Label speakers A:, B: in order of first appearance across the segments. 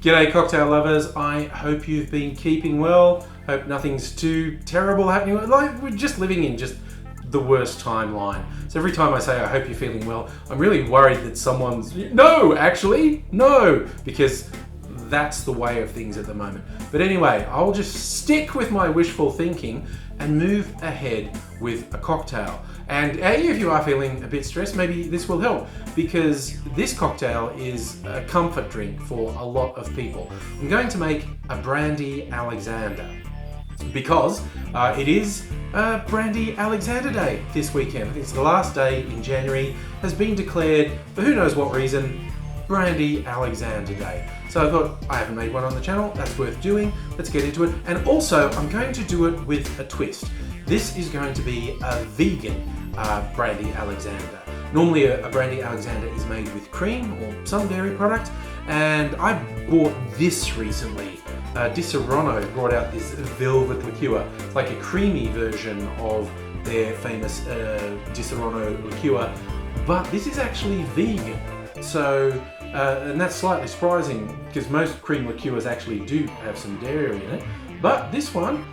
A: G'day cocktail lovers, I hope you've been keeping well. Hope nothing's too terrible happening. Like, we're just living in just the worst timeline. So every time I say I hope you're feeling well, I'm really worried that someone's, no, because that's the way of things at the moment. But anyway, I'll just stick with my wishful thinking and move ahead with a cocktail. And if you are feeling a bit stressed, maybe this will help, because this cocktail is a comfort drink for a lot of people. I'm going to make a Brandy Alexander because it is Brandy Alexander Day this weekend. It's the last day in January, has been declared, for who knows what reason, Brandy Alexander Day. So I thought, I haven't made one on the channel, that's worth doing, let's get into it. And also, I'm going to do it with a twist. This is going to be a vegan Brandy Alexander. Normally a Brandy Alexander is made with cream or some dairy product, and I bought this recently. Disaronno brought out this velvet liqueur. It's like a creamy version of their famous Disaronno liqueur, but this is actually vegan. So, and that's slightly surprising because most cream liqueurs actually do have some dairy in it, but this one,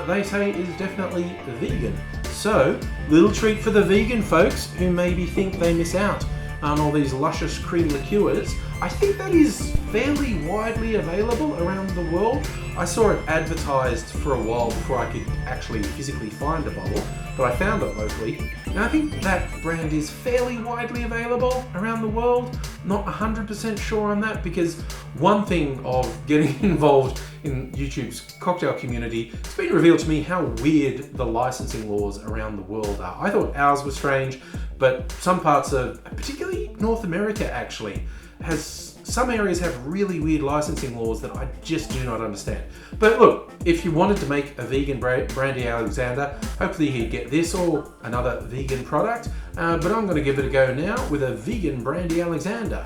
A: they say, is definitely vegan. So, little treat for the vegan folks who maybe think they miss out on all these luscious cream liqueurs. I think that is fairly widely available around the world. I saw it advertised for a while before I could actually physically find a bottle, but I found it locally. And I think that brand is fairly widely available around the world. Not 100% sure on that, because one thing of getting involved in YouTube's cocktail community, it's been revealed to me how weird the licensing laws around the world are. I thought ours were strange, but some parts of, particularly North America actually, some areas have really weird licensing laws that I just do not understand. But look, if you wanted to make a vegan Brandy Alexander, hopefully you'd get this or another vegan product. But I'm going to give it a go now with a vegan Brandy Alexander.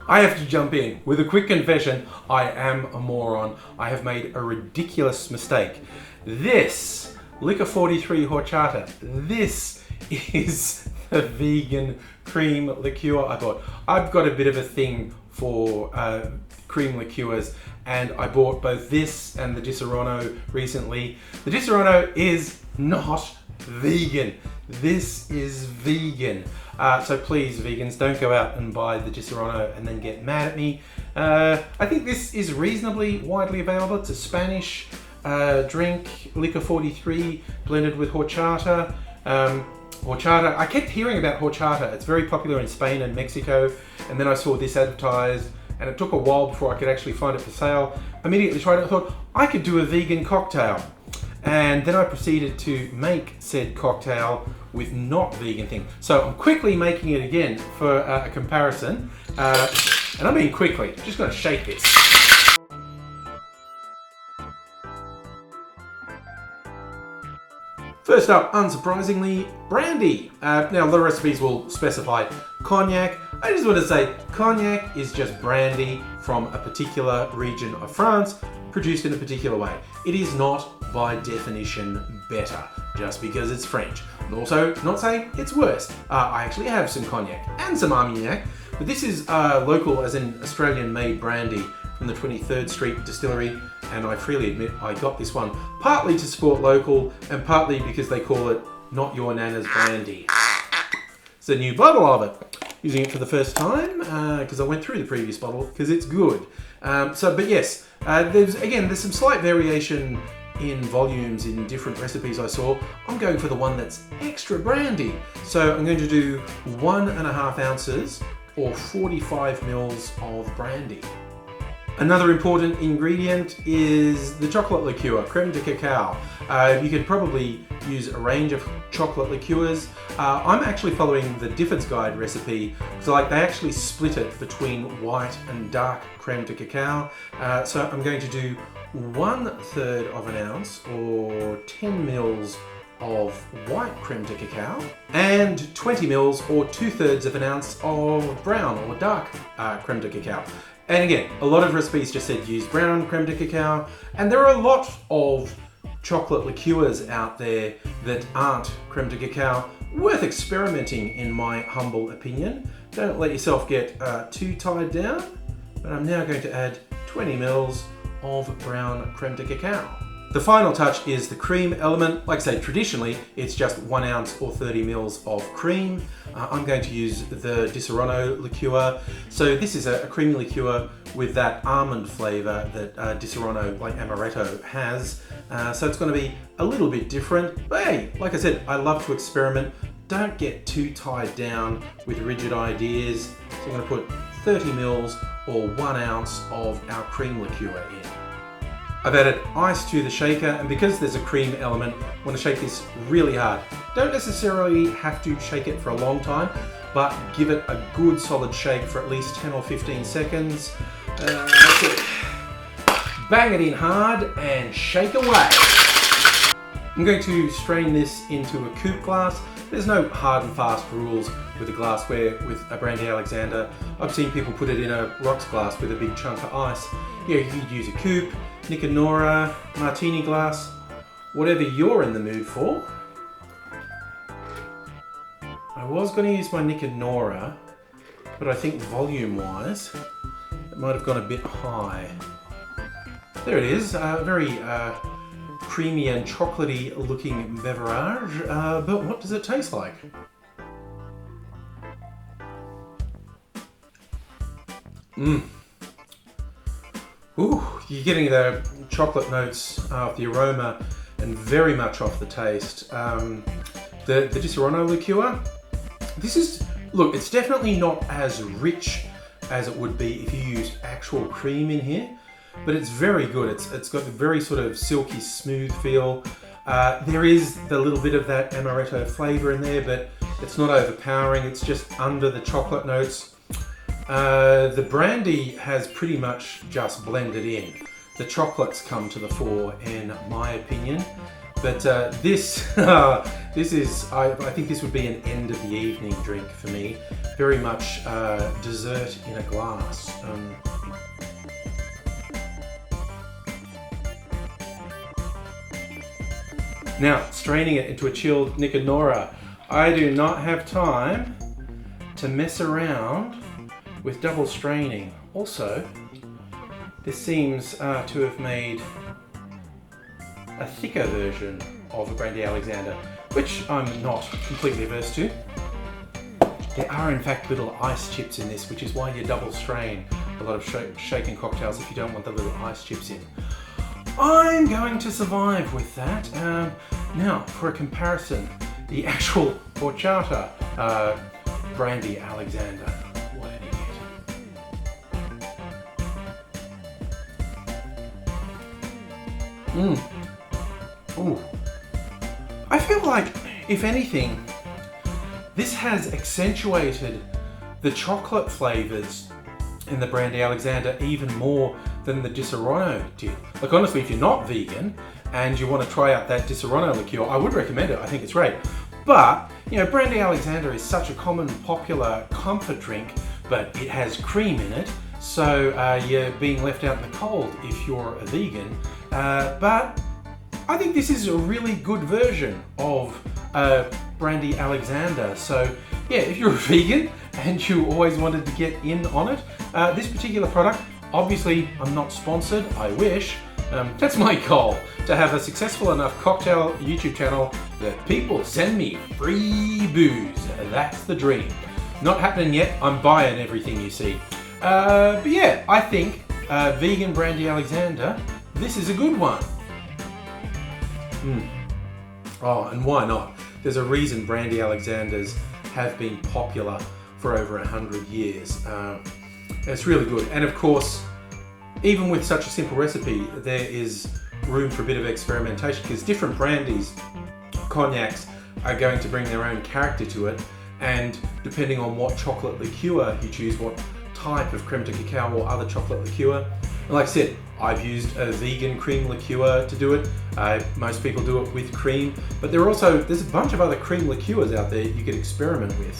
A: I have to jump in with a quick confession. I am a moron. I have made a ridiculous mistake. This Liquor 43 Horchata, this is the vegan cream liqueur I bought. I've got a bit of a thing for cream liqueurs, and I bought both this and the Disaronno recently. The Disaronno is not vegan. This is vegan. So please, vegans, don't go out and buy the Disaronno and then get mad at me. I think this is reasonably widely available. It's a Spanish drink, Liquor 43 blended with horchata. Horchata, I kept hearing about horchata. It's very popular in Spain and Mexico, and then I saw this advertised, and it took a while before I could actually find it for sale. I immediately tried it and thought, I could do a vegan cocktail. And then I proceeded to make said cocktail with not vegan thing. So I'm quickly making it again for a comparison. And I mean quickly, just gonna shake this. First up, unsurprisingly, brandy. Now, a lot of recipes will specify cognac. I just want to say cognac is just brandy from a particular region of France, produced in a particular way. It is not, by definition, better, just because it's French. I'm also not saying it's worse. I actually have some cognac and some Armagnac, but this is local, as in Australian-made brandy from the 23rd Street Distillery, and I freely admit I got this one partly to support local and partly because they call it Not Your Nana's Brandy. It's a new bottle of it. Using it for the first time because I went through the previous bottle because it's good. But yes, there's some slight variation in volumes in different recipes I saw. I'm going for the one that's extra brandy. So I'm going to do 1.5 ounces or 45 mils of brandy. Another important ingredient is the chocolate liqueur, creme de cacao. You could probably use a range of chocolate liqueurs. I'm actually following the Difford's Guide recipe, so they actually split it between white and dark creme de cacao. So I'm going to do 1/3 of an ounce or 10 mils of white creme de cacao and 20 mils or 2/3 of an ounce of brown or dark creme de cacao. And again, a lot of recipes just said use brown creme de cacao, and there are a lot of chocolate liqueurs out there that aren't creme de cacao, worth experimenting in my humble opinion. Don't let yourself get too tied down. But I'm now going to add 20 mils of brown creme de cacao. The final touch is the cream element. Like I say, traditionally, it's just 1 ounce or 30 mils of cream. I'm going to use the Di Serono liqueur. So this is a creamy liqueur with that almond flavor that Di Serono, like Amaretto, has. So it's going to be a little bit different. But hey, like I said, I love to experiment. Don't get too tied down with rigid ideas. So I'm going to put 30 mils or 1 ounce of our cream liqueur in. I've added ice to the shaker, and because there's a cream element, I want to shake this really hard. Don't necessarily have to shake it for a long time, but give it a good solid shake for at least 10 or 15 seconds. That's it. Bang it in hard and shake away. I'm going to strain this into a coupe glass. There's no hard and fast rules with a glassware with a Brandy Alexander. I've seen people put it in a rocks glass with a big chunk of ice. Yeah, you could use a coupe, Nick and Nora, martini glass, whatever you're in the mood for. I was going to use my Nick and Nora, but I think volume-wise, it might have gone a bit high. There it is, very creamy and chocolatey looking beverage, but what does it taste like? Ooh, you're getting the chocolate notes of the aroma and very much off the taste. The Di Serono liqueur, this is, look, it's definitely not as rich as it would be if you used actual cream in here, but it's very good. It's got a very sort of silky smooth feel. There is the little bit of that amaretto flavor in there, but it's not overpowering. It's just under the chocolate notes. The brandy has pretty much just blended in. The chocolates come to the fore, in my opinion. But this is, I think this would be an end of the evening drink for me. Very much dessert in a glass. Now, straining it into a chilled Nick and Nora. I do not have time to mess around with double straining. Also, this seems to have made a thicker version of a Brandy Alexander, which I'm not completely averse to. There are in fact little ice chips in this, which is why you double strain a lot of shaken cocktails if you don't want the little ice chips in. I'm going to survive with that. Now, for a comparison, the actual horchata Brandy Alexander. What an idiot. Ooh. I feel like, if anything, this has accentuated the chocolate flavors in the Brandy Alexander even more than the Di Serono did. Like, honestly, if you're not vegan and you want to try out that Di Serono liqueur, I would recommend it. I think it's great. But, you know, Brandy Alexander is such a common, popular comfort drink, but it has cream in it, so you're being left out in the cold if you're a vegan. But I think this is a really good version of Brandy Alexander. So yeah, if you're a vegan and you always wanted to get in on it, this particular product, obviously I'm not sponsored, I wish. That's my goal, to have a successful enough cocktail YouTube channel that people send me free booze. That's the dream. Not happening yet, I'm buying everything you see. But yeah, I think vegan Brandy Alexander, this is a good one. Oh, and why not? There's a reason Brandy Alexanders have been popular for over 100 years. It's really good. And of course, even with such a simple recipe, there is room for a bit of experimentation because different brandies, cognacs, are going to bring their own character to it. And depending on what chocolate liqueur you choose, what type of creme de cacao or other chocolate liqueur. And like I said, I've used a vegan cream liqueur to do it. Most people do it with cream, but there's a bunch of other cream liqueurs out there you could experiment with.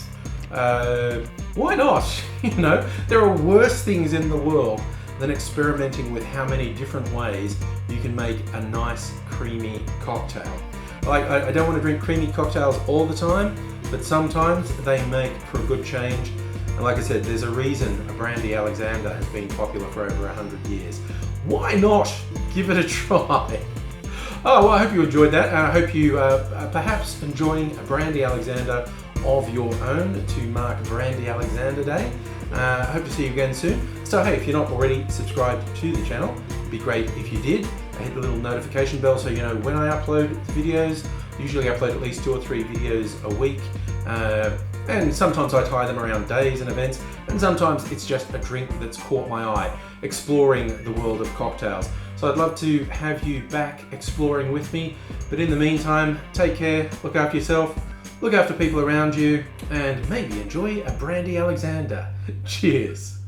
A: Why not? You know, there are worse things in the world than experimenting with how many different ways you can make a nice creamy cocktail. Like, I don't want to drink creamy cocktails all the time, but sometimes they make for a good change. And like I said, there's a reason a Brandy Alexander has been popular for over 100 years. Why not give it a try? Oh, well, I hope you enjoyed that. I hope you perhaps enjoying a Brandy Alexander of your own to mark Brandy Alexander Day. I hope to see you again soon. So hey, if you're not already subscribed to the channel, it'd be great if you did. Hit the little notification bell so you know when I upload videos. Usually I upload at least 2 or 3 videos a week. And sometimes I tie them around days and events, and sometimes it's just a drink that's caught my eye, exploring the world of cocktails. So I'd love to have you back exploring with me, but in the meantime, take care, look after yourself, look after people around you, and maybe enjoy a Brandy Alexander. Cheers.